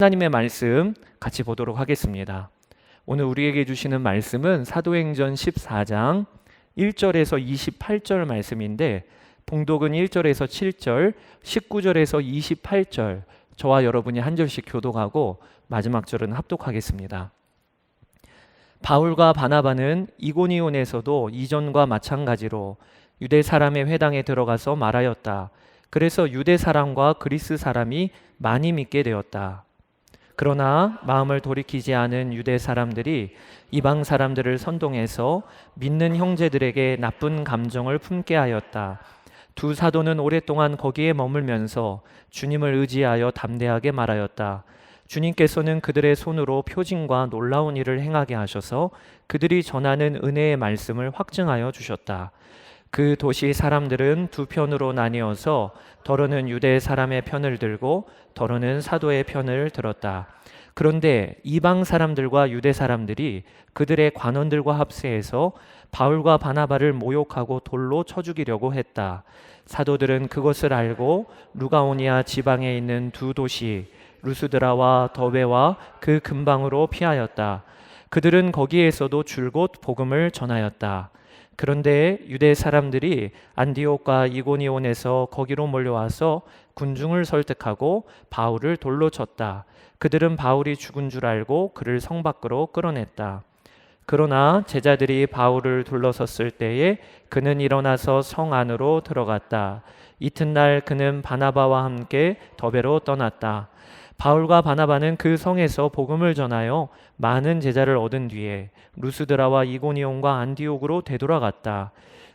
하나님의 말씀 같이 보도록 하겠습니다. 오늘 우리에게 주시는 말씀은 사도행전 14장 1절에서 28절 말씀인데, 봉독은 1절에서 7절, 19절에서 28절, 저와 여러분이 한 절씩 교독하고 마지막 절은 합독하겠습니다. 바울과 바나바는 이고니온에서도 이전과 마찬가지로 유대 사람의 회당에 들어가서 말하였다. 그래서 유대 사람과 그리스 사람이 많이 믿게 되었다. 그러나 마음을 돌이키지 않은 유대 사람들이 이방 사람들을 선동해서 믿는 형제들에게 나쁜 감정을 품게 하였다. 두 사도는 오랫동안 거기에 머물면서 주님을 의지하여 담대하게 말하였다. 주님께서는 그들의 손으로 표징과 놀라운 일을 행하게 하셔서 그들이 전하는 은혜의 말씀을 확증하여 주셨다. 그 도시 사람들은 두 편으로 나뉘어서 더러는 유대 사람의 편을 들고 더러는 사도의 편을 들었다. 그런데 이방 사람들과 유대 사람들이 그들의 관원들과 합세해서 바울과 바나바를 모욕하고 돌로 쳐 죽이려고 했다. 사도들은 그것을 알고 루가오니아 지방에 있는 두 도시 루스드라와 더베와 그 근방으로 피하였다. 그들은 거기에서도 줄곧 복음을 전하였다. 그런데 유대 사람들이 안디옥과 이고니온에서 거기로 몰려와서 군중을 설득하고 바울을 돌로 쳤다. 그들은 바울이 죽은 줄 알고 그를 성 밖으로 끌어냈다. 그러나 제자들이 바울을 둘러섰을 때에 그는 일어나서 성 안으로 들어갔다. 이튿날 그는 바나바와 함께 더베로 떠났다. 바울과 바나바는 그 성에서 복음을 전하여 많은 제자를 얻은 뒤에 루스드라와 이고니온과 안디옥으로 되돌아갔다.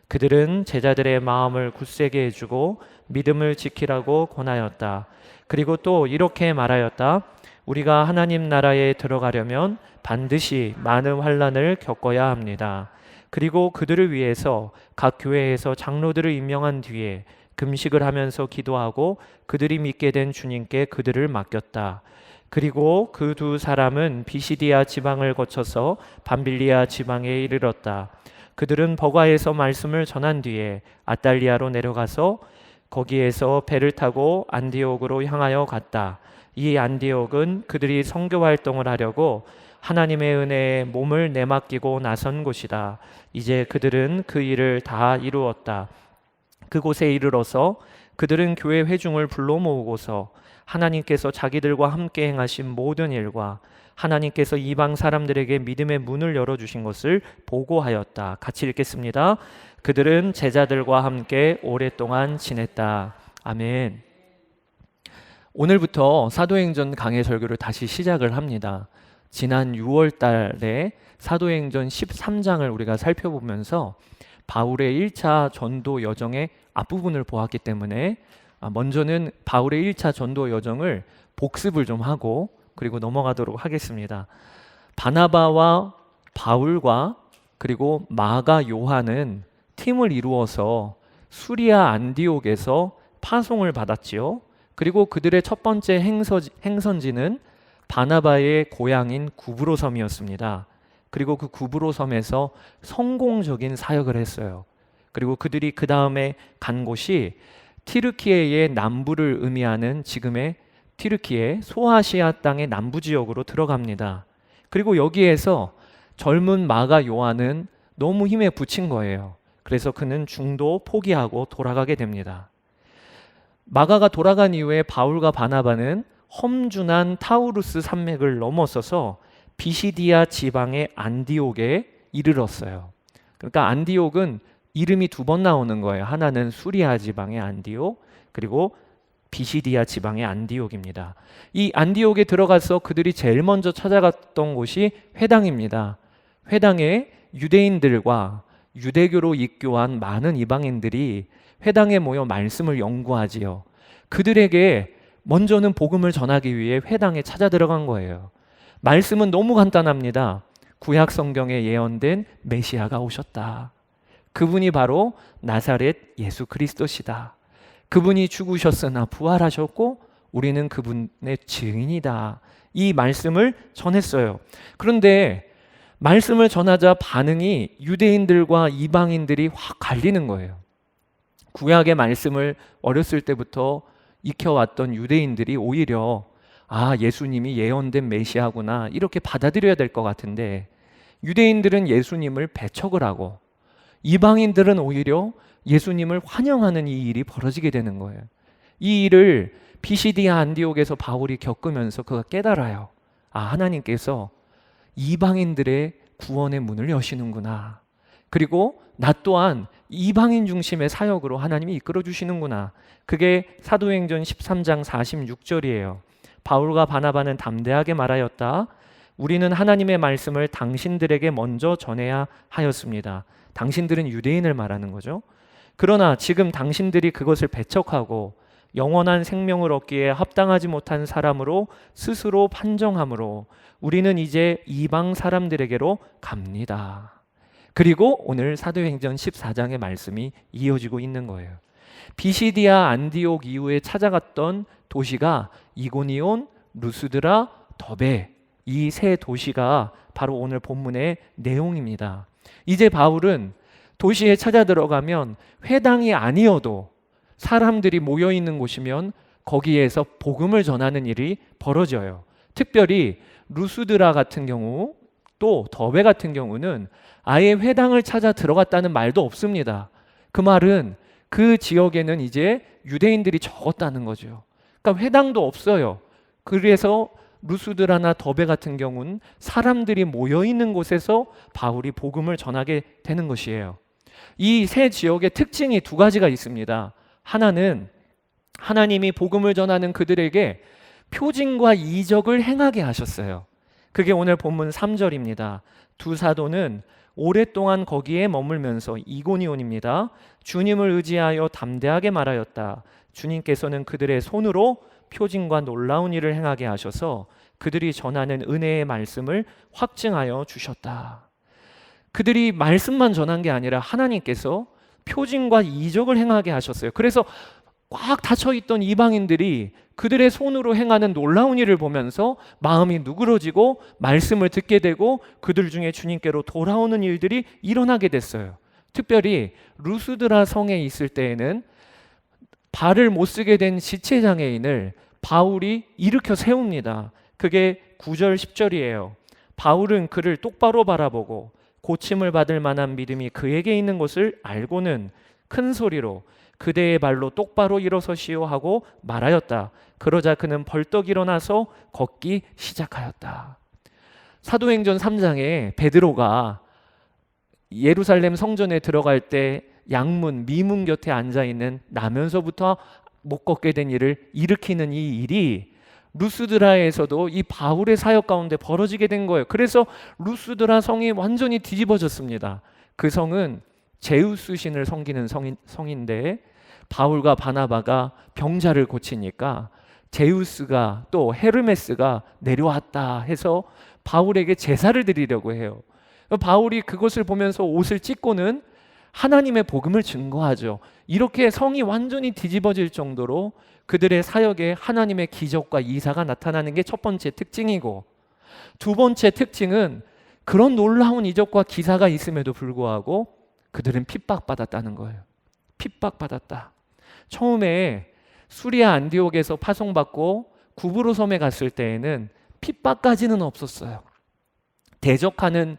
그들은 제자들의 마음을 굳세게 해주고 믿음을 지키라고 권하였다. 그리고 또 이렇게 말하였다. 우리가 하나님 나라에 들어가려면 반드시 많은 환난을 겪어야 합니다. 그리고 그들을 위해서 각 교회에서 장로들을 임명한 뒤에 금식을 하면서 기도하고 그들이 믿게 된 주님께 그들을 맡겼다. 그리고 그 두 사람은 비시디아 지방을 거쳐서 밤빌리아 지방에 이르렀다. 그들은 버가에서 말씀을 전한 뒤에 아달리아로 내려가서 거기에서 배를 타고 안디옥으로 향하여 갔다. 이 안디옥은 그들이 선교 활동을 하려고 하나님의 은혜에 몸을 내맡기고 나선 곳이다. 이제 그들은 그 일을 다 이루었다. 그곳에 이르러서 그들은 교회 회중을 불러 모으고서 하나님께서 자기들과 함께 행하신 모든 일과 하나님께서 이방 사람들에게 믿음의 문을 열어주신 것을 보고하였다. 같이 읽겠습니다. 그들은 제자들과 함께 오랫동안 지냈다. 아멘. 오늘부터 사도행전 강해 설교를 다시 시작을 합니다. 지난 6월 달에 사도행전 13장을 우리가 살펴보면서 바울의 1차 전도 여정의 앞부분을 보았기 때문에 먼저는 바울의 1차 전도 여정을 복습을 좀 하고 그리고 넘어가도록 하겠습니다. 바나바와 바울과 그리고 마가 요한은 팀을 이루어서 수리아 안디옥에서 파송을 받았지요. 그리고 그들의 첫 번째 행선지는 바나바의 고향인 구브로 섬이었습니다. 그리고 그 구브로 섬에서 성공적인 사역을 했어요. 그리고 그들이 그 다음에 간 곳이 티르키예의 남부를 의미하는 지금의 티르키예 소아시아 땅의 남부 지역으로 들어갑니다. 그리고 여기에서 젊은 마가 요한은 너무 힘에 부친 거예요. 그래서 그는 중도 포기하고 돌아가게 됩니다. 마가가 돌아간 이후에 바울과 바나바는 험준한 타우루스 산맥을 넘어서서 비시디아 지방의 안디옥에 이르렀어요. 그러니까 안디옥은 이름이 두 번 나오는 거예요. 하나는 수리아 지방의 안디옥, 그리고 비시디아 지방의 안디옥입니다. 이 안디옥에 들어가서 그들이 제일 먼저 찾아갔던 곳이 회당입니다. 회당에 유대인들과 유대교로 입교한 많은 이방인들이 회당에 모여 말씀을 연구하지요. 그들에게 먼저는 복음을 전하기 위해 회당에 찾아 들어간 거예요. 말씀은 너무 간단합니다. 구약 성경에 예언된 메시아가 오셨다. 그분이 바로 나사렛 예수 그리스도시다. 그분이 죽으셨으나 부활하셨고 우리는 그분의 증인이다. 이 말씀을 전했어요. 그런데 말씀을 전하자 반응이 유대인들과 이방인들이 확 갈리는 거예요. 구약의 말씀을 어렸을 때부터 익혀왔던 유대인들이 오히려 아, 예수님이 예언된 메시아구나 이렇게 받아들여야 될 것 같은데, 유대인들은 예수님을 배척을 하고 이방인들은 오히려 예수님을 환영하는 이 일이 벌어지게 되는 거예요. 이 일을 비시디아 안디옥에서 바울이 겪으면서 그가 깨달아요. 아, 하나님께서 이방인들의 구원의 문을 여시는구나. 그리고 나 또한 이방인 중심의 사역으로 하나님이 이끌어 주시는구나. 그게 사도행전 13장 46절이에요. 바울과 바나바는 담대하게 말하였다. 우리는 하나님의 말씀을 당신들에게 먼저 전해야 하였습니다. 당신들은 유대인을 말하는 거죠. 그러나 지금 당신들이 그것을 배척하고 영원한 생명을 얻기에 합당하지 못한 사람으로 스스로 판정함으로 우리는 이제 이방 사람들에게로 갑니다. 그리고 오늘 사도행전 14장의 말씀이 이어지고 있는 거예요. 비시디아 안디옥 이후에 찾아갔던 도시가 이고니온, 루스드라, 더베, 이 세 도시가 바로 오늘 본문의 내용입니다. 이제 바울은 도시에 찾아 들어가면 회당이 아니어도 사람들이 모여 있는 곳이면 거기에서 복음을 전하는 일이 벌어져요. 특별히 루스드라 같은 경우, 또 더베 같은 경우는 아예 회당을 찾아 들어갔다는 말도 없습니다. 그 말은 그 지역에는 이제 유대인들이 적었다는 거죠. 그러니까 회당도 없어요. 그래서 루스드라나 더베 같은 경우는 사람들이 모여 있는 곳에서 바울이 복음을 전하게 되는 것이에요. 이 세 지역의 특징이 두 가지가 있습니다. 하나는 하나님이 복음을 전하는 그들에게 표징과 이적을 행하게 하셨어요. 그게 오늘 본문 3절입니다. 두 사도는 오랫동안 거기에 머물면서, 이고니온입니다, 주님을 의지하여 담대하게 말하였다. 주님께서는 그들의 손으로 표징과 놀라운 일을 행하게 하셔서 그들이 전하는 은혜의 말씀을 확증하여 주셨다. 그들이 말씀만 전한 게 아니라 하나님께서 표징과 이적을 행하게 하셨어요. 그래서 꽉 닫혀있던 이방인들이 그들의 손으로 행하는 놀라운 일을 보면서 마음이 누그러지고 말씀을 듣게 되고 그들 중에 주님께로 돌아오는 일들이 일어나게 됐어요. 특별히 루스드라 성에 있을 때에는 발을 못 쓰게 된 지체장애인을 바울이 일으켜 세웁니다. 그게 9절 10절이에요. 바울은 그를 똑바로 바라보고 고침을 받을 만한 믿음이 그에게 있는 것을 알고는 큰 소리로 그대의 발로 똑바로 일어서시오 하고 말하였다. 그러자 그는 벌떡 일어나서 걷기 시작하였다. 사도행전 3장에 베드로가 예루살렘 성전에 들어갈 때 양문, 미문 곁에 앉아있는 나면서부터 못 걷게 된 일을 일으키는 이 일이 루스드라에서도 이 바울의 사역 가운데 벌어지게 된 거예요. 그래서 루스드라 성이 완전히 뒤집어졌습니다. 그 성은 제우스 신을 섬기는 성인데 바울과 바나바가 병자를 고치니까 제우스가 또 헤르메스가 내려왔다 해서 바울에게 제사를 드리려고 해요. 바울이 그것을 보면서 옷을 찢고는 하나님의 복음을 증거하죠. 이렇게 성이 완전히 뒤집어질 정도로 그들의 사역에 하나님의 기적과 이사가 나타나는 게 첫 번째 특징이고, 두 번째 특징은 그런 놀라운 이적과 기사가 있음에도 불구하고 그들은 핍박받았다는 거예요. 핍박받았다. 처음에 수리아 안디옥에서 파송받고 구브로 섬에 갔을 때에는 핍박까지는 없었어요. 대적하는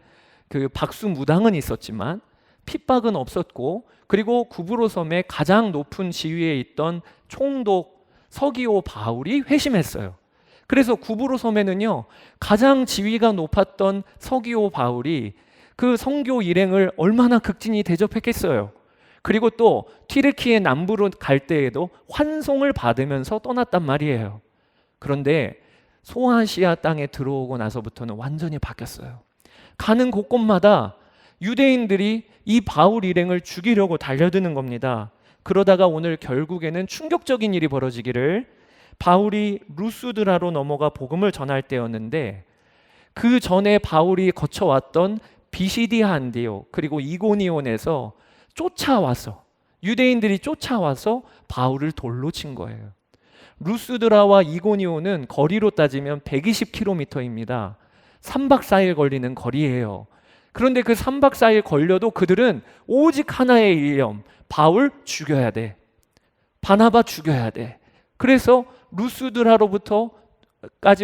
그 박수 무당은 있었지만 핍박은 없었고, 그리고 구브로 섬의 가장 높은 지위에 있던 총독 서기오 바울이 회심했어요. 그래서 구브로 섬에는요, 가장 지위가 높았던 서기오 바울이 그 선교 일행을 얼마나 극진히 대접했겠어요. 그리고 또 튀르키예 남부로 갈 때에도 환송을 받으면서 떠났단 말이에요. 그런데 소아시아 땅에 들어오고 나서부터는 완전히 바뀌었어요. 가는 곳곳마다 유대인들이 이 바울 일행을 죽이려고 달려드는 겁니다. 그러다가 오늘 결국에는 충격적인 일이 벌어지기를, 바울이 루스드라로 넘어가 복음을 전할 때였는데 그 전에 바울이 거쳐왔던 비시디아 안디옥 그리고 이고니온에서 쫓아와서, 유대인들이 쫓아와서 바울을 돌로 친 거예요. 루스드라와 이고니온은 거리로 따지면 120km입니다. 3박 4일 걸리는 거리예요. 그런데 그 3박 4일 걸려도 그들은 오직 하나의 일념, 바울 죽여야 돼, 바나바 죽여야 돼. 그래서 루스드라로부터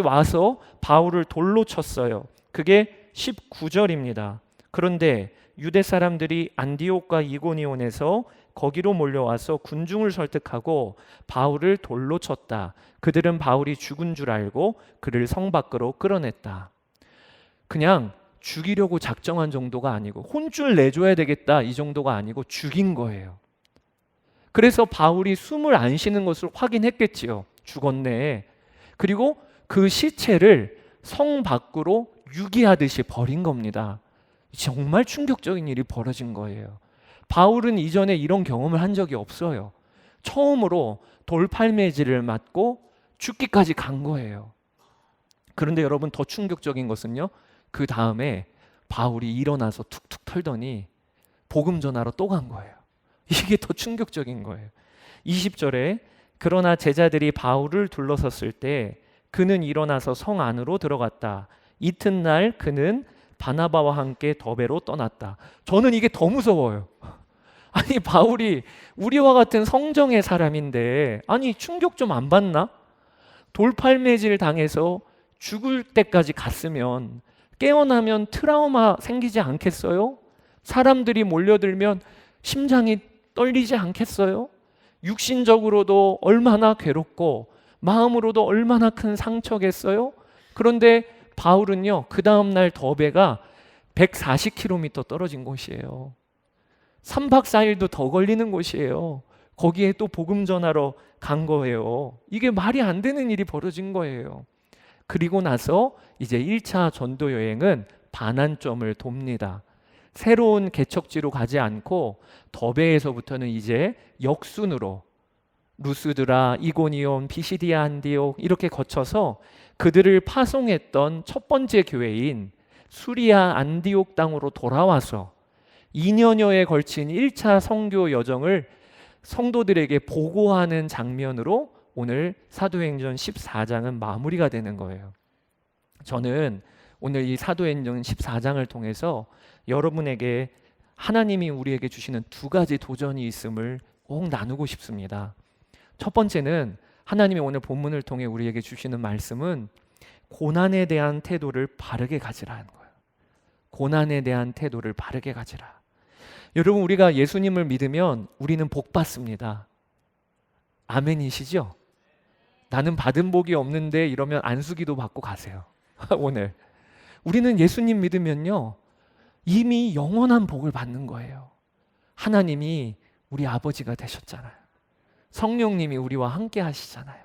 와서 바울을 돌로 쳤어요. 그게 19절입니다. 그런데 유대 사람들이 안디옥과 이고니온에서 거기로 몰려와서 군중을 설득하고 바울을 돌로 쳤다. 그들은 바울이 죽은 줄 알고 그를 성 밖으로 끌어냈다. 그냥 죽이려고 작정한 정도가 아니고 혼쭐 내줘야 되겠다 이 정도가 아니고 죽인 거예요. 그래서 바울이 숨을 안 쉬는 것을 확인했겠지요. 죽었네. 그리고 그 시체를 성 밖으로 유기하듯이 버린 겁니다. 정말 충격적인 일이 벌어진 거예요. 바울은 이전에 이런 경험을 한 적이 없어요. 처음으로 돌팔매질을 맞고 죽기까지 간 거예요. 그런데 여러분, 더 충격적인 것은요, 그 다음에 바울이 일어나서 툭툭 털더니 복음 전하러 또 간 거예요. 이게 더 충격적인 거예요. 20절에 그러나 제자들이 바울을 둘러섰을 때 그는 일어나서 성 안으로 들어갔다. 이튿날 그는 바나바와 함께 더베로 떠났다. 저는 이게 더 무서워요. 아니, 바울이 우리와 같은 성정의 사람인데, 아니 충격 좀 안 받나? 돌팔매질 당해서 죽을 때까지 갔으면 깨어나면 트라우마 생기지 않겠어요? 사람들이 몰려들면 심장이 떨리지 않겠어요? 육신적으로도 얼마나 괴롭고 마음으로도 얼마나 큰 상처겠어요? 그런데 바울은요, 그 다음날 더베가 140km 떨어진 곳이에요. 3박 4일도 더 걸리는 곳이에요. 거기에 또 복음 전하러 간 거예요. 이게 말이 안 되는 일이 벌어진 거예요. 그리고 나서 이제 1차 전도 여행은 반환점을 돕니다. 새로운 개척지로 가지 않고 더베에서부터는 이제 역순으로 루스드라, 이고니온, 비시디아 안디옥 이렇게 거쳐서 그들을 파송했던 첫 번째 교회인 수리아 안디옥 땅으로 돌아와서 2년여에 걸친 1차 선교 여정을 성도들에게 보고하는 장면으로 오늘 사도행전 14장은 마무리가 되는 거예요. 저는 오늘 이 사도행전 14장을 통해서 여러분에게 하나님이 우리에게 주시는 두 가지 도전이 있음을 꼭 나누고 싶습니다. 첫 번째는 하나님이 오늘 본문을 통해 우리에게 주시는 말씀은 고난에 대한 태도를 바르게 가지라는 거예요. 고난에 대한 태도를 바르게 가지라. 여러분, 우리가 예수님을 믿으면 우리는 복 받습니다. 아멘이시죠? 나는 받은 복이 없는데 이러면 안수기도 받고 가세요. 오늘 우리는 예수님 믿으면요, 이미 영원한 복을 받는 거예요. 하나님이 우리 아버지가 되셨잖아요. 성령님이 우리와 함께 하시잖아요.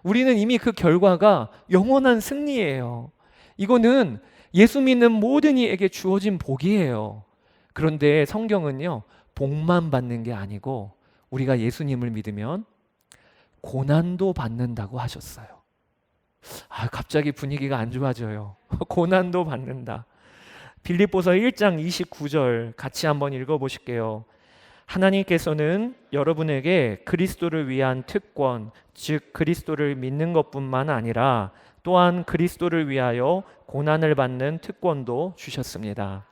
우리는 이미 그 결과가 영원한 승리예요. 이거는 예수 믿는 모든 이에게 주어진 복이에요. 그런데 성경은요, 복만 받는 게 아니고 우리가 예수님을 믿으면 고난도 받는다고 하셨어요. 갑자기 분위기가 안 좋아져요. 고난도 받는다. 빌립보서 1장 29절 같이 한번 읽어보실게요. 하나님께서는 여러분에게 그리스도를 위한 특권, 즉 그리스도를 믿는 것뿐만 아니라 또한 그리스도를 위하여 고난을 받는 특권도 주셨습니다.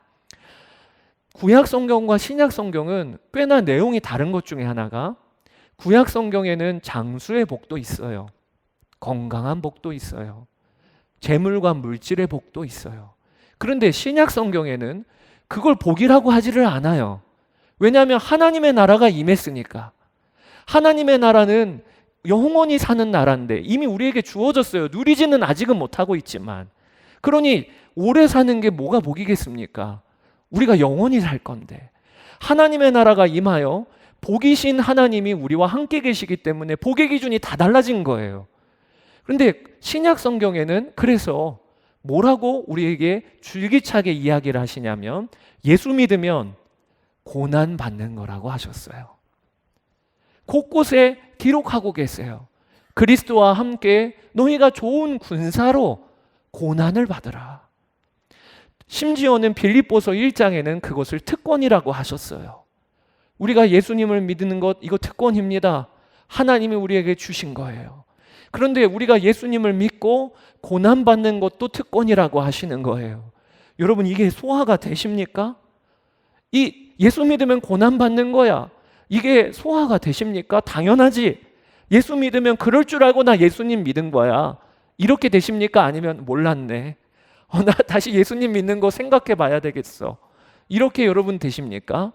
구약 성경과 신약 성경은 꽤나 내용이 다른 것 중에 하나가, 구약 성경에는 장수의 복도 있어요. 건강한 복도 있어요. 재물과 물질의 복도 있어요. 그런데 신약 성경에는 그걸 복이라고 하지를 않아요. 왜냐하면 하나님의 나라가 임했으니까. 하나님의 나라는 영원히 사는 나라인데 이미 우리에게 주어졌어요. 누리지는 아직은 못하고 있지만. 그러니 오래 사는 게 뭐가 복이겠습니까? 우리가 영원히 살 건데. 하나님의 나라가 임하여 복이신 하나님이 우리와 함께 계시기 때문에 복의 기준이 다 달라진 거예요. 그런데 신약 성경에는 그래서 뭐라고 우리에게 줄기차게 이야기를 하시냐면, 예수 믿으면 고난 받는 거라고 하셨어요. 곳곳에 기록하고 계세요. 그리스도와 함께 너희가 좋은 군사로 고난을 받으라. 심지어는 빌립보서 1장에는 그것을 특권이라고 하셨어요. 우리가 예수님을 믿는 것, 이거 특권입니다. 하나님이 우리에게 주신 거예요. 그런데 우리가 예수님을 믿고 고난받는 것도 특권이라고 하시는 거예요. 여러분, 이게 소화가 되십니까? 이 예수 믿으면 고난받는 거야, 이게 소화가 되십니까? 당연하지. 예수 믿으면 그럴 줄 알고 나 예수님 믿은 거야, 이렇게 되십니까? 아니면 몰랐네. 나 다시 예수님 믿는 거 생각해 봐야 되겠어. 이렇게 여러분 되십니까?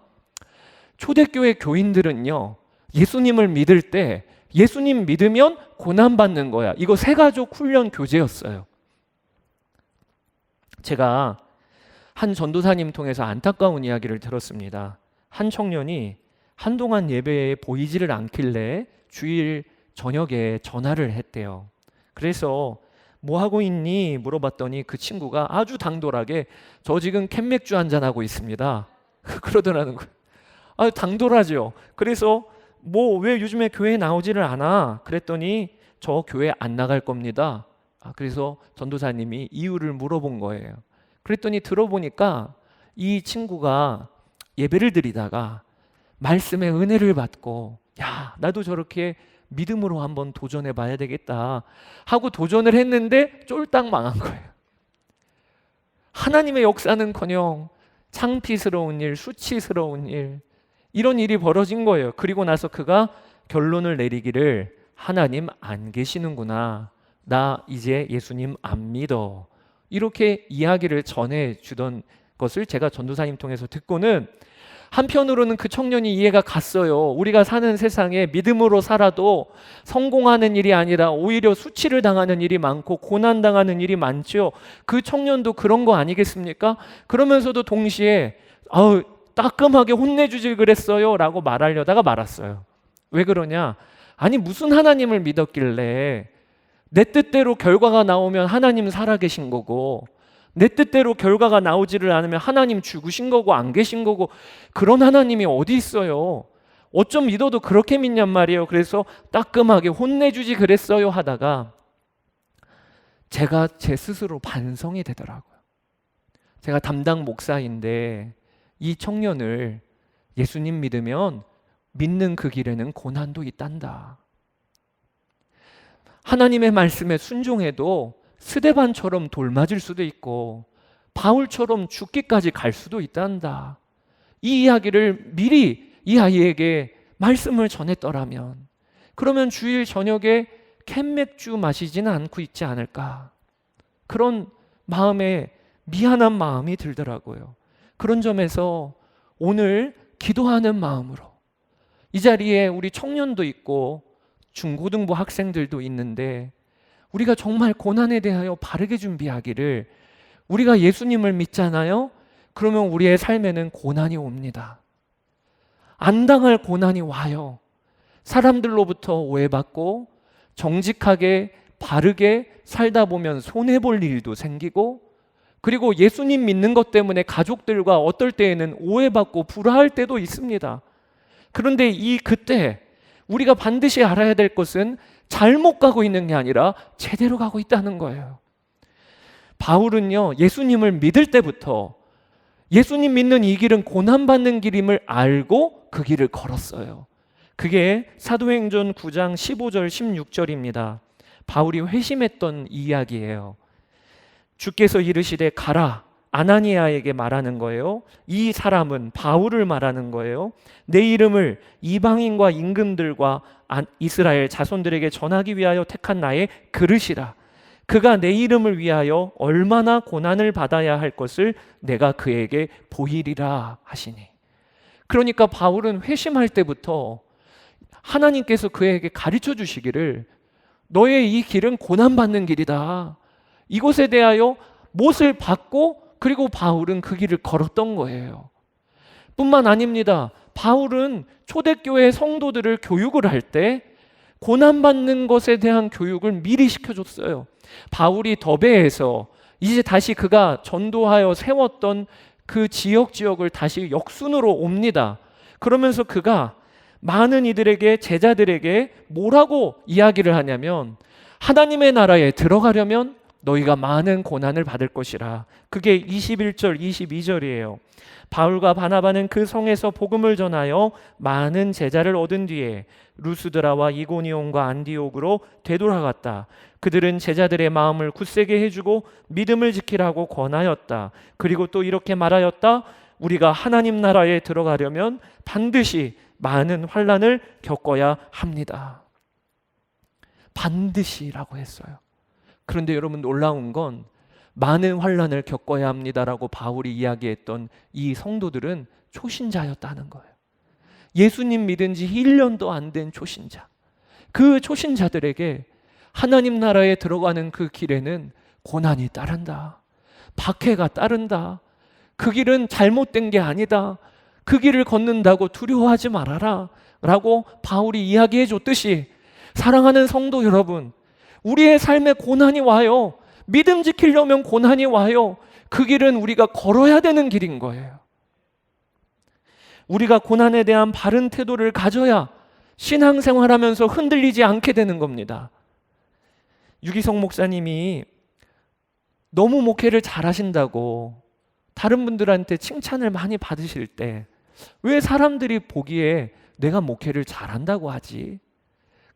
초대교회 교인들은요, 예수님을 믿을 때 예수님 믿으면 고난받는 거야. 이거 새가족 훈련 교재였어요. 제가 한 전도사님 통해서 안타까운 이야기를 들었습니다. 한 청년이 한동안 예배에 보이지를 않길래 주일 저녁에 전화를 했대요. 그래서 뭐 하고 있니? 물어봤더니 그 친구가 아주 당돌하게 저 지금 캔맥주 한잔하고 있습니다. 그러더라는 거예요. 아, 당돌하죠. 그래서 뭐 왜 요즘에 교회 나오지를 않아? 그랬더니 저 교회 안 나갈 겁니다. 그래서 전도사님이 이유를 물어본 거예요. 그랬더니 들어보니까 이 친구가 예배를 드리다가 말씀의 은혜를 받고 야, 나도 저렇게 믿음으로 한번 도전해 봐야 되겠다 하고 도전을 했는데 쫄딱 망한 거예요. 하나님의 역사는커녕 창피스러운 일, 수치스러운 일, 이런 일이 벌어진 거예요. 그리고 나서 그가 결론을 내리기를 하나님 안 계시는구나. 나 이제 예수님 안 믿어. 이렇게 이야기를 전해주던 것을 제가 전도사님 통해서 듣고는 한편으로는 그 청년이 이해가 갔어요. 우리가 사는 세상에 믿음으로 살아도 성공하는 일이 아니라 오히려 수치를 당하는 일이 많고 고난당하는 일이 많죠. 그 청년도 그런 거 아니겠습니까? 그러면서도 동시에 따끔하게 혼내주지 그랬어요 라고 말하려다가 말았어요. 왜 그러냐? 아니 무슨 하나님을 믿었길래 내 뜻대로 결과가 나오면 하나님 살아계신 거고 내 뜻대로 결과가 나오지를 않으면 하나님 죽으신 거고 안 계신 거고 그런 하나님이 어디 있어요? 어쩜 믿어도 그렇게 믿냔 말이에요. 그래서 따끔하게 혼내주지 그랬어요 하다가 제가 제 스스로 반성이 되더라고요. 제가 담당 목사인데 이 청년을 예수님 믿으면 믿는 그 길에는 고난도 있단다. 하나님의 말씀에 순종해도 스데반처럼 돌맞을 수도 있고 바울처럼 죽기까지 갈 수도 있단다. 이 이야기를 미리 이 아이에게 말씀을 전했더라면 그러면 주일 저녁에 캔맥주 마시지는 않고 있지 않을까. 그런 마음에 미안한 마음이 들더라고요. 그런 점에서 오늘 기도하는 마음으로 이 자리에 우리 청년도 있고 중고등부 학생들도 있는데 우리가 정말 고난에 대하여 바르게 준비하기를 우리가 예수님을 믿잖아요. 그러면 우리의 삶에는 고난이 옵니다. 안 당할 고난이 와요. 사람들로부터 오해받고 정직하게 바르게 살다 보면 손해볼 일도 생기고 그리고 예수님 믿는 것 때문에 가족들과 어떨 때에는 오해받고 불화할 때도 있습니다. 그런데 그때 우리가 반드시 알아야 될 것은 잘못 가고 있는 게 아니라 제대로 가고 있다는 거예요. 바울은요, 예수님을 믿을 때부터 예수님 믿는 이 길은 고난받는 길임을 알고 그 길을 걸었어요. 그게 사도행전 9장 15절 16절입니다. 바울이 회심했던 이야기예요. 주께서 이르시되 가라. 아나니아에게 말하는 거예요. 이 사람은 바울을 말하는 거예요. 내 이름을 이방인과 임금들과 이스라엘 자손들에게 전하기 위하여 택한 나의 그릇이라. 그가 내 이름을 위하여 얼마나 고난을 받아야 할 것을 내가 그에게 보이리라 하시니. 그러니까 바울은 회심할 때부터 하나님께서 그에게 가르쳐 주시기를 너의 이 길은 고난받는 길이다. 이것에 대하여 못을 받고 그리고 바울은 그 길을 걸었던 거예요. 뿐만 아닙니다. 바울은 초대교회 성도들을 교육을 할 때 고난받는 것에 대한 교육을 미리 시켜줬어요. 바울이 더베에서 이제 다시 그가 전도하여 세웠던 그 지역을 다시 역순으로 옵니다. 그러면서 그가 많은 이들에게 제자들에게 뭐라고 이야기를 하냐면 하나님의 나라에 들어가려면 너희가 많은 고난을 받을 것이라. 그게 21절 22절이에요. 바울과 바나바는 그 성에서 복음을 전하여 많은 제자를 얻은 뒤에 루스드라와 이고니온과 안디옥으로 되돌아갔다. 그들은 제자들의 마음을 굳세게 해주고 믿음을 지키라고 권하였다. 그리고 또 이렇게 말하였다. 우리가 하나님 나라에 들어가려면 반드시 많은 환난을 겪어야 합니다. 반드시라고 했어요. 그런데 여러분, 놀라운 건 많은 환난을 겪어야 합니다라고 바울이 이야기했던 이 성도들은 초신자였다는 거예요. 예수님 믿은 지 1년도 안 된 초신자. 그 초신자들에게 하나님 나라에 들어가는 그 길에는 고난이 따른다. 박해가 따른다. 그 길은 잘못된 게 아니다. 그 길을 걷는다고 두려워하지 말아라 라고 바울이 이야기해 줬듯이, 사랑하는 성도 여러분, 우리의 삶에 고난이 와요. 믿음 지키려면 고난이 와요. 그 길은 우리가 걸어야 되는 길인 거예요. 우리가 고난에 대한 바른 태도를 가져야 신앙생활하면서 흔들리지 않게 되는 겁니다. 유기성 목사님이 너무 목회를 잘하신다고 다른 분들한테 칭찬을 많이 받으실 때 왜 사람들이 보기에 내가 목회를 잘한다고 하지?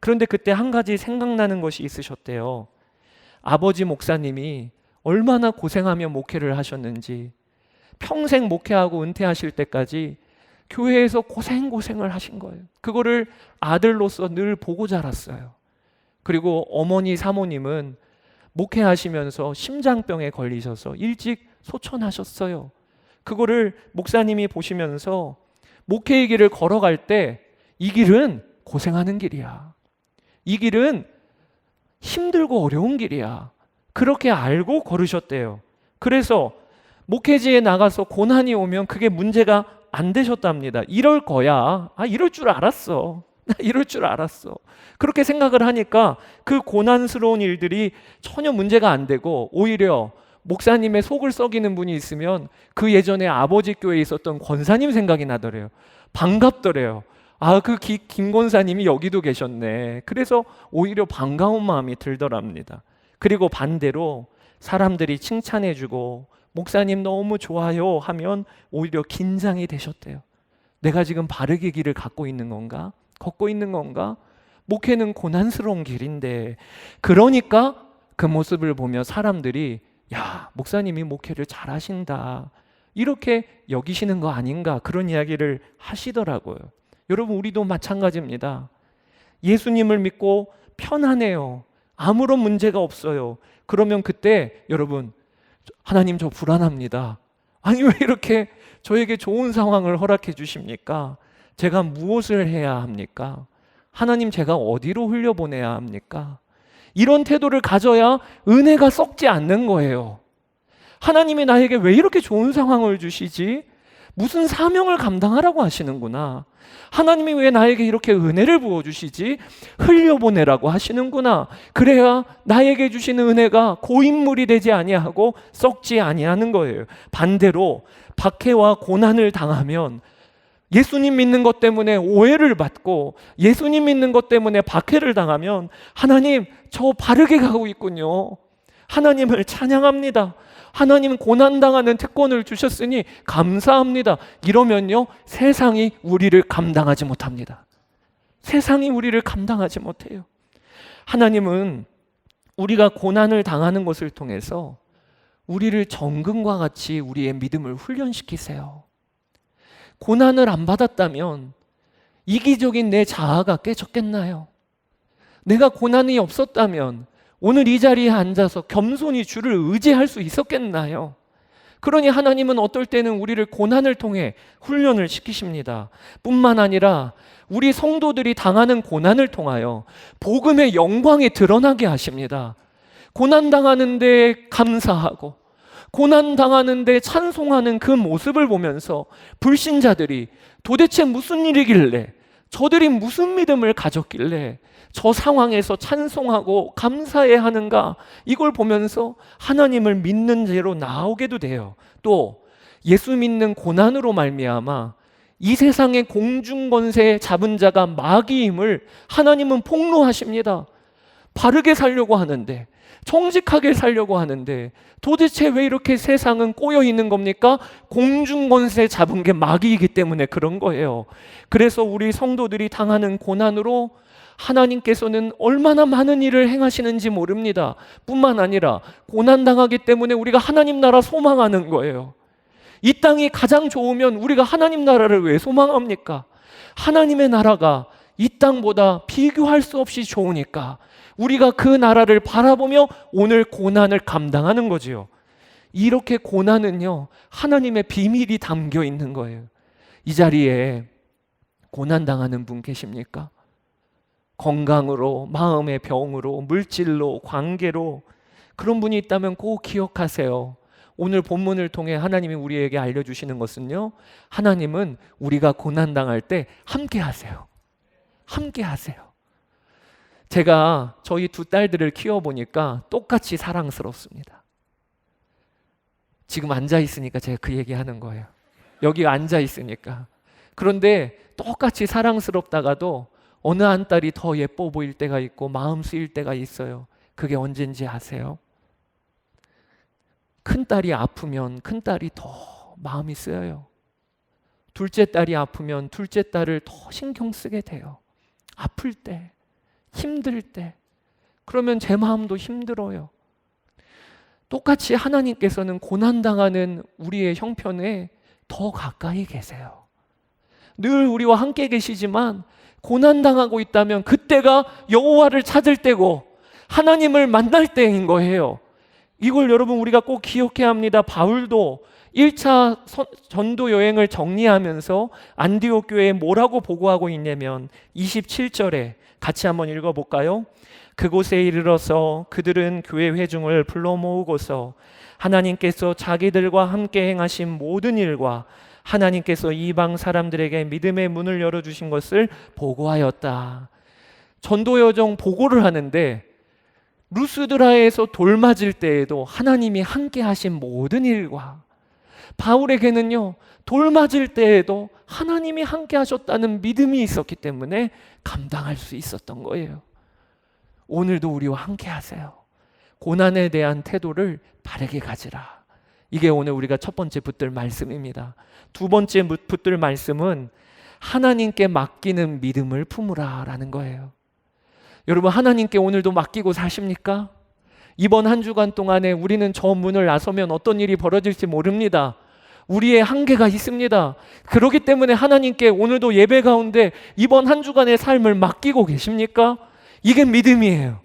그런데 그때 한 가지 생각나는 것이 있으셨대요. 아버지 목사님이 얼마나 고생하며 목회를 하셨는지, 평생 목회하고 은퇴하실 때까지 교회에서 고생을 하신 거예요. 그거를 아들로서 늘 보고 자랐어요. 그리고 어머니 사모님은 목회하시면서 심장병에 걸리셔서 일찍 소천하셨어요. 그거를 목사님이 보시면서 목회의 길을 걸어갈 때 이 길은 고생하는 길이야. 이 길은 힘들고 어려운 길이야. 그렇게 알고 걸으셨대요. 그래서 목회지에 나가서 고난이 오면 그게 문제가 안 되셨답니다. 이럴 거야. 이럴 줄 알았어. 나 이럴 줄 알았어. 그렇게 생각을 하니까 그 고난스러운 일들이 전혀 문제가 안 되고, 오히려 목사님의 속을 썩이는 분이 있으면 그 예전에 아버지 교회에 있었던 권사님 생각이 나더래요. 반갑더래요. 그 김 권사님이 여기도 계셨네. 그래서 오히려 반가운 마음이 들더랍니다. 그리고 반대로 사람들이 칭찬해주고 목사님 너무 좋아요 하면 오히려 긴장이 되셨대요. 내가 지금 바르게 길을 걷고 있는 건가? 목회는 고난스러운 길인데. 그러니까 그 모습을 보며 사람들이 야, 목사님이 목회를 잘하신다, 이렇게 여기시는 거 아닌가, 그런 이야기를 하시더라고요. 여러분, 우리도 마찬가지입니다. 예수님을 믿고 편안해요. 아무런 문제가 없어요. 그러면 그때 여러분, 하나님 저 불안합니다. 아니 왜 이렇게 저에게 좋은 상황을 허락해 주십니까? 제가 무엇을 해야 합니까? 하나님 제가 어디로 흘려보내야 합니까? 이런 태도를 가져야 은혜가 썩지 않는 거예요. 하나님이 나에게 왜 이렇게 좋은 상황을 주시지? 무슨 사명을 감당하라고 하시는구나. 하나님이 왜 나에게 이렇게 은혜를 부어주시지? 흘려보내라고 하시는구나. 그래야 나에게 주시는 은혜가 고인물이 되지 아니하고 썩지 아니하는 거예요. 반대로 박해와 고난을 당하면 예수님 믿는 것 때문에 오해를 받고 예수님 믿는 것 때문에 박해를 당하면 하나님 저 바르게 가고 있군요. 하나님을 찬양합니다. 하나님 고난당하는 특권을 주셨으니 감사합니다. 이러면요, 세상이 우리를 감당하지 못합니다. 세상이 우리를 감당하지 못해요. 하나님은 우리가 고난을 당하는 것을 통해서 우리를 정금과 같이 우리의 믿음을 훈련시키세요. 고난을 안 받았다면 이기적인 내 자아가 깨졌겠나요? 내가 고난이 없었다면 오늘 이 자리에 앉아서 겸손히 주를 의지할 수 있었겠나요? 그러니 하나님은 어떨 때는 우리를 고난을 통해 훈련을 시키십니다. 뿐만 아니라 우리 성도들이 당하는 고난을 통하여 복음의 영광이 드러나게 하십니다. 고난당하는데 감사하고 고난당하는데 찬송하는 그 모습을 보면서 불신자들이 도대체 무슨 일이길래, 저들이 무슨 믿음을 가졌길래 저 상황에서 찬송하고 감사해야 하는가, 이걸 보면서 하나님을 믿는 죄로 나오게도 돼요. 또 예수 믿는 고난으로 말미암아 이 세상의 공중권세 잡은 자가 마귀임을 하나님은 폭로하십니다. 바르게 살려고 하는데, 정직하게 살려고 하는데 도대체 왜 이렇게 세상은 꼬여 있는 겁니까? 공중권세 잡은 게 마귀이기 때문에 그런 거예요. 그래서 우리 성도들이 당하는 고난으로 하나님께서는 얼마나 많은 일을 행하시는지 모릅니다. 뿐만 아니라 고난당하기 때문에 우리가 하나님 나라 소망하는 거예요. 이 땅이 가장 좋으면 우리가 하나님 나라를 왜 소망합니까? 하나님의 나라가 이 땅보다 비교할 수 없이 좋으니까 우리가 그 나라를 바라보며 오늘 고난을 감당하는 거지요. 이렇게 고난은요, 하나님의 비밀이 담겨 있는 거예요. 이 자리에 고난 당하는 분 계십니까? 건강으로, 마음의 병으로, 물질로, 관계로 그런 분이 있다면 꼭 기억하세요. 오늘 본문을 통해 하나님이 우리에게 알려주시는 것은요, 하나님은 우리가 고난 당할 때 함께 하세요. 함께 하세요. 제가 저희 두 딸들을 키워보니까 똑같이 사랑스럽습니다. 지금 앉아 있으니까 제가 그 얘기 하는 거예요. 여기 앉아 있으니까. 그런데 똑같이 사랑스럽다가도 어느 한 딸이 더 예뻐 보일 때가 있고 마음 쓰일 때가 있어요. 그게 언젠지 아세요? 큰 딸이 아프면 큰 딸이 더 마음이 쓰여요. 둘째 딸이 아프면 둘째 딸을 더 신경 쓰게 돼요. 아플 때, 힘들 때, 그러면 제 마음도 힘들어요. 똑같이 하나님께서는 고난당하는 우리의 형편에 더 가까이 계세요. 늘 우리와 함께 계시지만 고난당하고 있다면 그때가 여호와를 찾을 때고 하나님을 만날 때인 거예요. 이걸 여러분 우리가 꼭 기억해야 합니다. 바울도 1차 전도 여행을 정리하면서 안디옥 교회에 뭐라고 보고하고 있냐면 27절에 같이 한번 읽어볼까요? 그곳에 이르러서 그들은 교회 회중을 불러 모으고서 하나님께서 자기들과 함께 행하신 모든 일과 하나님께서 이방 사람들에게 믿음의 문을 열어주신 것을 보고하였다. 전도 여정 보고를 하는데 루스드라에서 돌 맞을 때에도 하나님이 함께 하신 모든 일과 바울에게는요, 돌 맞을 때에도 하나님이 함께 하셨다는 믿음이 있었기 때문에 감당할 수 있었던 거예요. 오늘도 우리와 함께 하세요. 고난에 대한 태도를 바르게 가지라. 이게 오늘 우리가 첫 번째 붙들 말씀입니다. 두 번째 붙들 말씀은 하나님께 맡기는 믿음을 품으라 라는 거예요. 여러분, 하나님께 오늘도 맡기고 사십니까? 이번 한 주간 동안에 우리는 저 문을 나서면 어떤 일이 벌어질지 모릅니다. 우리의 한계가 있습니다. 그렇기 때문에 하나님께 오늘도 예배 가운데 이번 한 주간의 삶을 맡기고 계십니까? 이게 믿음이에요.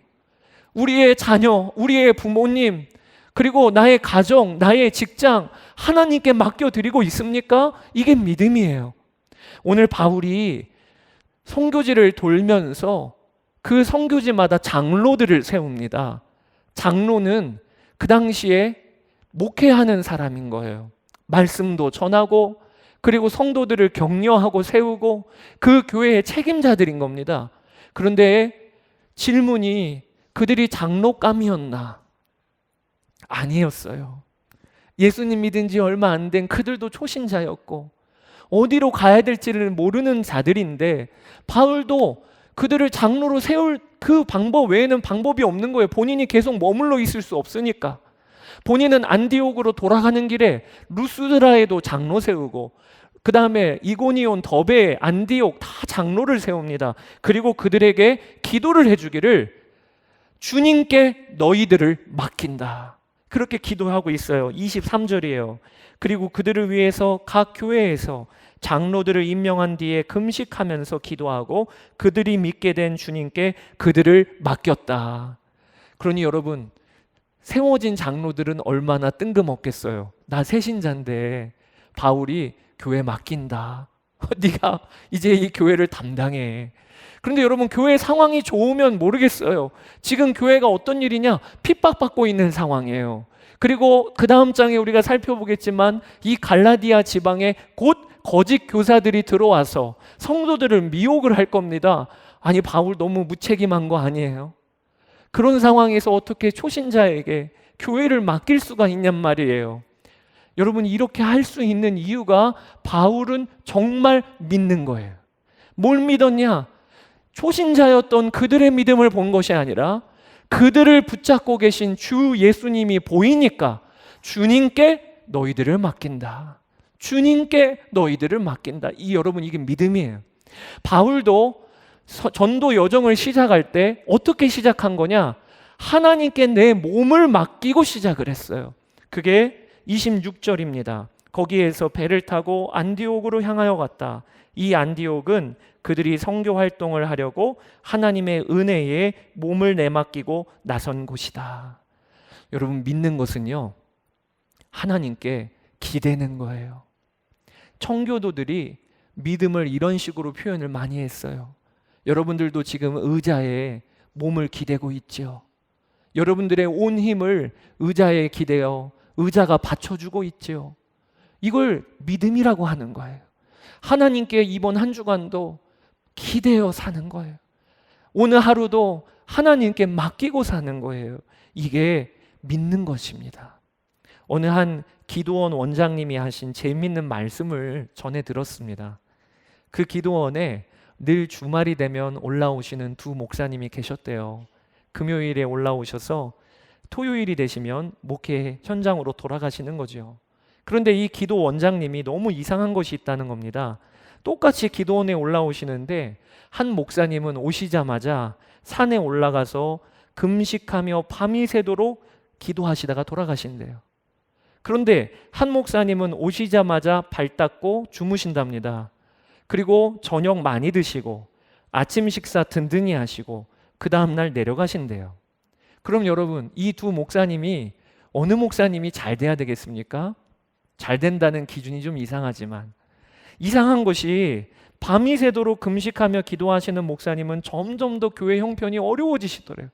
우리의 자녀, 우리의 부모님, 그리고 나의 가정, 나의 직장 하나님께 맡겨드리고 있습니까? 이게 믿음이에요. 오늘 바울이 선교지를 돌면서 그 선교지마다 장로들을 세웁니다. 장로는 그 당시에 목회하는 사람인 거예요. 말씀도 전하고 그리고 성도들을 격려하고 세우고 그 교회의 책임자들인 겁니다. 그런데 질문이 그들이 장로감이었나? 아니었어요. 예수님 믿은 지 얼마 안 된 그들도 초신자였고 어디로 가야 될지를 모르는 자들인데 바울도 그들을 장로로 세울 그 방법 외에는 방법이 없는 거예요. 본인이 계속 머물러 있을 수 없으니까. 본인은 안디옥으로 돌아가는 길에 루스드라에도 장로 세우고 그 다음에 이고니온, 더베, 안디옥 다 장로를 세웁니다. 그리고 그들에게 기도를 해주기를 주님께 너희들을 맡긴다. 그렇게 기도하고 있어요. 23절이에요. 그리고 그들을 위해서 각 교회에서 장로들을 임명한 뒤에 금식하면서 기도하고 그들이 믿게 된 주님께 그들을 맡겼다. 그러니 여러분, 세워진 장로들은 얼마나 뜬금없겠어요. 나 새신자인데 바울이 교회 맡긴다. 네가 이제 이 교회를 담당해. 그런데 여러분, 교회 상황이 좋으면 모르겠어요. 지금 교회가 어떤 일이냐? 핍박받고 있는 상황이에요. 그리고 그 다음 장에 우리가 살펴보겠지만 이 갈라디아 지방에 곧 거짓 교사들이 들어와서 성도들을 미혹을 할 겁니다. 아니, 바울 너무 무책임한 거 아니에요? 그런 상황에서 어떻게 초신자에게 교회를 맡길 수가 있냔 말이에요. 여러분, 이렇게 할 수 있는 이유가 바울은 정말 믿는 거예요. 뭘 믿었냐? 초신자였던 그들의 믿음을 본 것이 아니라 그들을 붙잡고 계신 주 예수님이 보이니까 주님께 너희들을 맡긴다. 주님께 너희들을 맡긴다. 여러분, 이게 믿음이에요. 바울도 전도 여정을 시작할 때 어떻게 시작한 거냐? 하나님께 내 몸을 맡기고 시작을 했어요. 그게 26절입니다. 거기에서 배를 타고 안디옥으로 향하여 갔다. 이 안디옥은 그들이 선교 활동을 하려고 하나님의 은혜에 몸을 내맡기고 나선 곳이다. 여러분, 믿는 것은요, 하나님께 기대는 거예요. 청교도들이 믿음을 이런 식으로 표현을 많이 했어요. 여러분들도 지금 의자에 몸을 기대고 있죠. 여러분들의 온 힘을 의자에 기대어 의자가 받쳐주고 있죠. 이걸 믿음이라고 하는 거예요. 하나님께 이번 한 주간도 기대어 사는 거예요. 오늘 하루도 하나님께 맡기고 사는 거예요. 이게 믿는 것입니다. 어느 한 기도원 원장님이 하신 재미있는 말씀을 전해 들었습니다. 그 기도원에 늘 주말이 되면 올라오시는 두 목사님이 계셨대요. 금요일에 올라오셔서 토요일이 되시면 목회 현장으로 돌아가시는 거죠. 그런데 이 기도 원장님이 너무 이상한 것이 있다는 겁니다. 똑같이 기도원에 올라오시는데 한 목사님은 오시자마자 산에 올라가서 금식하며 밤이 새도록 기도하시다가 돌아가신대요. 그런데 한 목사님은 오시자마자 발 닦고 주무신답니다. 그리고 저녁 많이 드시고 아침 식사 든든히 하시고 그 다음날 내려가신대요. 그럼 여러분, 이 두 목사님이 어느 목사님이 잘 돼야 되겠습니까? 잘 된다는 기준이 좀 이상하지만, 이상한 것이 밤이 새도록 금식하며 기도하시는 목사님은 점점 더 교회 형편이 어려워지시더래요.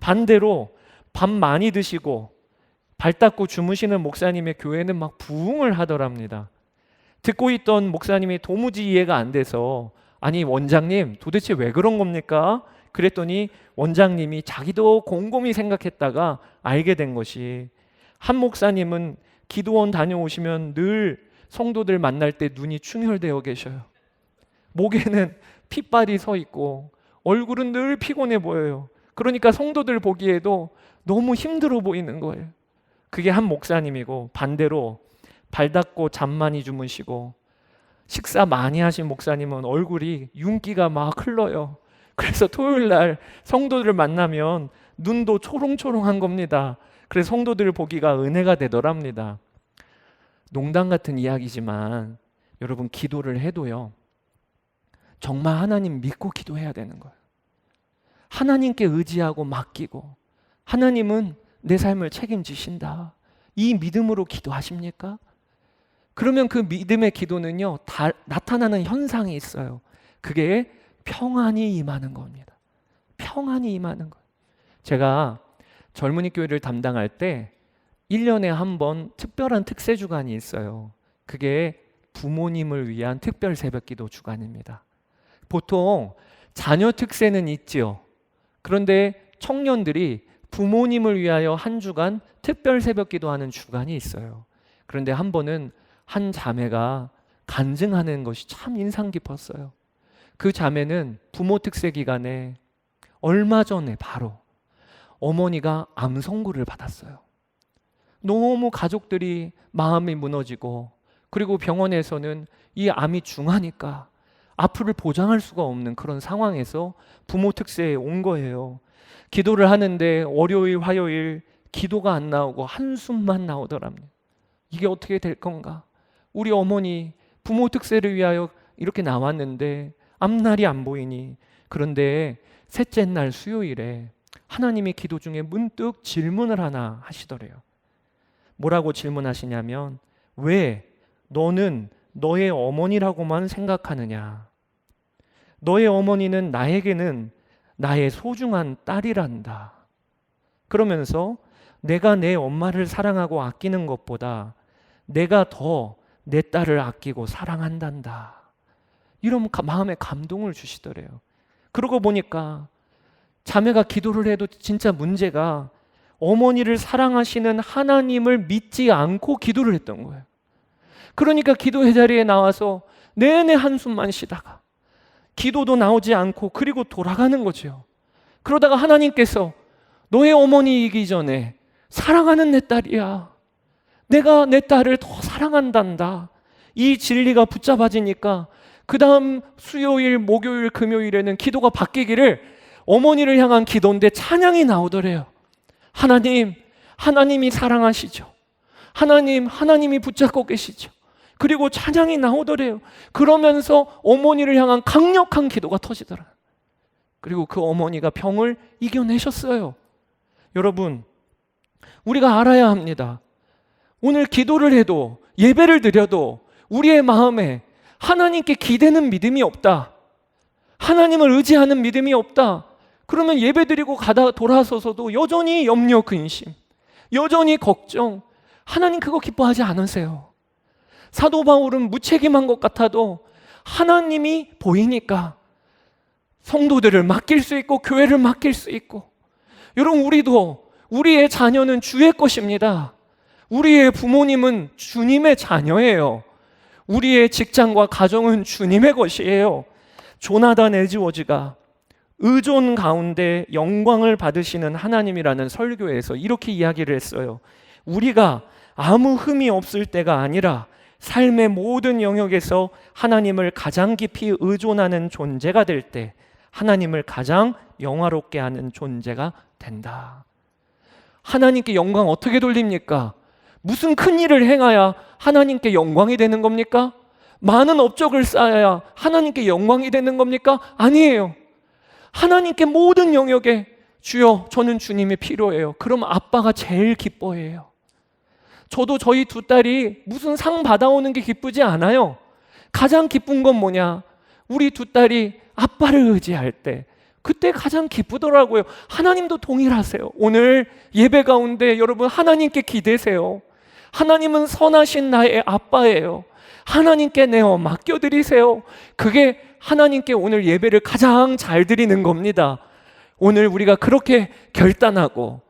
반대로 밥 많이 드시고 발 닦고 주무시는 목사님의 교회는 막 부흥을 하더랍니다. 듣고 있던 목사님이 도무지 이해가 안 돼서, 아니 원장님 도대체 왜 그런 겁니까? 그랬더니 원장님이 자기도 곰곰이 생각했다가 알게 된 것이, 한 목사님은 기도원 다녀오시면 늘 성도들 만날 때 눈이 충혈되어 계셔요. 목에는 핏발이 서 있고 얼굴은 늘 피곤해 보여요. 그러니까 성도들 보기에도 너무 힘들어 보이는 거예요. 그게 한 목사님이고, 반대로 발 닦고 잠 많이 주무시고 식사 많이 하신 목사님은 얼굴이 윤기가 막 흘러요. 그래서 토요일 날 성도들을 만나면 눈도 초롱초롱한 겁니다. 그래서 성도들을 보기가 은혜가 되더랍니다. 농담 같은 이야기지만 여러분, 기도를 해도요, 정말 하나님 믿고 기도해야 되는 거예요. 하나님께 의지하고 맡기고, 하나님은 내 삶을 책임지신다, 이 믿음으로 기도하십니까? 그러면 그 믿음의 기도는요, 다 나타나는 현상이 있어요. 그게 평안이 임하는 겁니다. 평안이 임하는 거예요. 제가 젊은이 교회를 담당할 때 1년에 한 번 특별한 특세 주간이 있어요. 그게 부모님을 위한 특별 새벽기도 주간입니다. 보통 자녀 특세는 있지요. 그런데 청년들이 부모님을 위하여 한 주간 특별 새벽기도 하는 주간이 있어요. 그런데 한 번은 한 자매가 간증하는 것이 참 인상 깊었어요. 그 자매는 부모 특세 기간에 얼마 전에 바로 어머니가 암 선고를 받았어요. 너무 가족들이 마음이 무너지고, 그리고 병원에서는 이 암이 중하니까 앞을 보장할 수가 없는 그런 상황에서 부모 특세에 온 거예요. 기도를 하는데 월요일, 화요일 기도가 안 나오고 한숨만 나오더랍니다. 이게 어떻게 될 건가? 우리 어머니 부모 특세를 위하여 이렇게 나왔는데 앞날이 안 보이니. 그런데 셋째 날 수요일에 하나님의 기도 중에 문득 질문을 하나 하시더래요. 뭐라고 질문하시냐면, 왜 너는 너의 어머니라고만 생각하느냐? 너의 어머니는 나에게는 나의 소중한 딸이란다. 그러면서 내가 내 엄마를 사랑하고 아끼는 것보다 내가 더 내 딸을 아끼고 사랑한단다. 이런 마음에 감동을 주시더래요. 그러고 보니까 자매가 기도를 해도 진짜 문제가 어머니를 사랑하시는 하나님을 믿지 않고 기도를 했던 거예요. 그러니까 기도의 자리에 나와서 내내 한숨만 쉬다가 기도도 나오지 않고 그리고 돌아가는 거죠. 그러다가 하나님께서 너의 어머니이기 전에 사랑하는 내 딸이야, 내가 내 딸을 더 사랑한단다, 이 진리가 붙잡아지니까 그 다음 수요일, 목요일, 금요일에는 기도가 바뀌기를 어머니를 향한 기도인데 찬양이 나오더래요. 하나님, 하나님이 사랑하시죠. 하나님이 붙잡고 계시죠. 그리고 찬양이 나오더래요. 그러면서 어머니를 향한 강력한 기도가 터지더라. 그리고 그 어머니가 병을 이겨내셨어요. 여러분, 우리가 알아야 합니다. 오늘 기도를 해도, 예배를 드려도 우리의 마음에 하나님께 기대는 믿음이 없다, 하나님을 의지하는 믿음이 없다, 그러면 예배 드리고 가다 돌아서서도 여전히 염려, 근심, 여전히 걱정, 하나님 그거 기뻐하지 않으세요. 사도 바울은 무책임한 것 같아도 하나님이 보이니까 성도들을 맡길 수 있고 교회를 맡길 수 있고, 여러분, 우리도 우리의 자녀는 주의 것입니다. 우리의 부모님은 주님의 자녀예요. 우리의 직장과 가정은 주님의 것이에요. 조나단 에드워즈가 의존 가운데 영광을 받으시는 하나님이라는 설교에서 이렇게 이야기를 했어요. 우리가 아무 흠이 없을 때가 아니라 삶의 모든 영역에서 하나님을 가장 깊이 의존하는 존재가 될 때 하나님을 가장 영화롭게 하는 존재가 된다. 하나님께 영광 어떻게 돌립니까? 무슨 큰 일을 행해야 하나님께 영광이 되는 겁니까? 많은 업적을 쌓아야 하나님께 영광이 되는 겁니까? 아니에요. 하나님께 모든 영역에 주여 저는 주님이 필요해요. 그럼 아빠가 제일 기뻐해요. 저도 저희 두 딸이 무슨 상 받아오는 게 기쁘지 않아요. 가장 기쁜 건 뭐냐? 우리 두 딸이 아빠를 의지할 때, 그때 가장 기쁘더라고요. 하나님도 동일하세요. 오늘 예배 가운데 여러분 하나님께 기대세요. 하나님은 선하신 나의 아빠예요. 하나님께 내어 맡겨드리세요. 그게 하나님께 오늘 예배를 가장 잘 드리는 겁니다. 오늘 우리가 그렇게 결단하고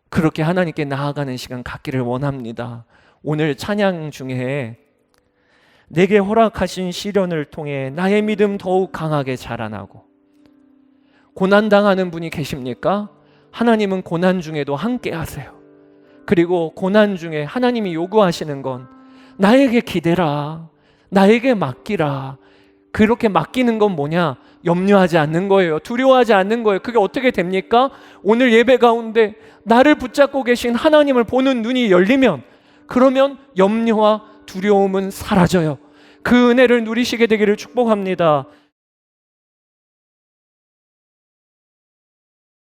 그렇게 하나님께 나아가는 시간 갖기를 원합니다. 오늘 찬양 중에 내게 허락하신 시련을 통해 나의 믿음 더욱 강하게 자라나고, 고난당하는 분이 계십니까? 하나님은 고난 중에도 함께 하세요. 그리고 고난 중에 하나님이 요구하시는 건 나에게 기대라, 나에게 맡기라. 그렇게 맡기는 건 뭐냐? 염려하지 않는 거예요. 두려워하지 않는 거예요. 그게 어떻게 됩니까? 오늘 예배 가운데 나를 붙잡고 계신 하나님을 보는 눈이 열리면, 그러면 염려와 두려움은 사라져요. 그 은혜를 누리시게 되기를 축복합니다.